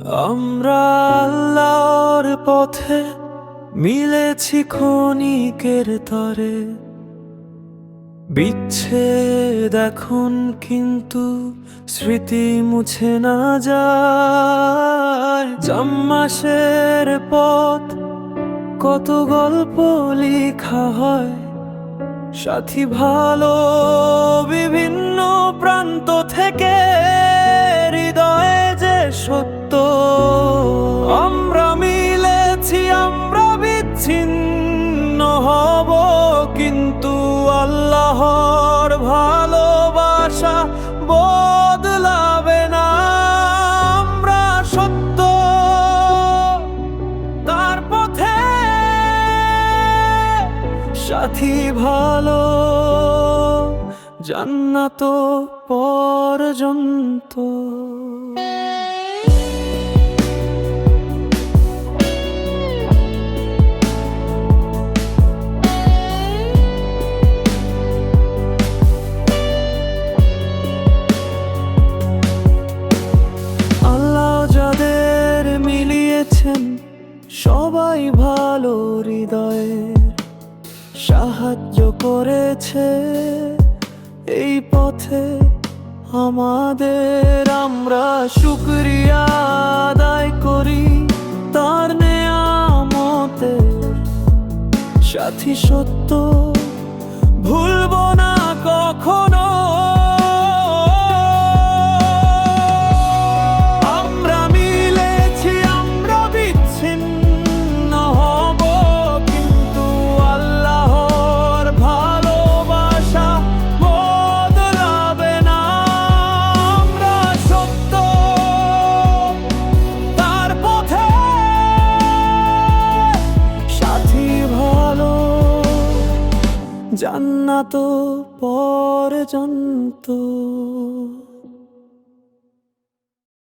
আমরা আল্লাহর পথে মিলেছি ক্ষণিকের তরে, বিচ্ছেদ এখন কিন্তু স্মৃতি মুছে না যায়। জাম্মাসের পথ কত গল্প লেখা হয়, সাথী ভালো বিভিন্ন প্রান্ত থেকে, হৃদয়ে যে সত্য। আমরা মিলেছি, আমরা বিচ্ছিন্ন হব, কিন্তু আল্লাহর ভালোবাসা বদলাবে না। আমরা সত্য তার পথে, সাথী ভালো জান্নাত পর্যন্ত। আল্লাহ যাদের মিলিয়েছেন সবাই ভালো হৃদয়ে, সাহায্য করেছে এই পথে আমাদের। আমরা শুকরিয়া আদায় করি তার নেয়ামতের, সাথী সত্য ভুলবো না কখনো। আমরা মিলেছি, আমরা বিচ্ছিন্ন হব, কিন্তু আল্লাহর ভালোবাসা বদলাবে না। আমরা সত্য তার পথে, সাথী ভালো জান্নাত পর্যন্ত।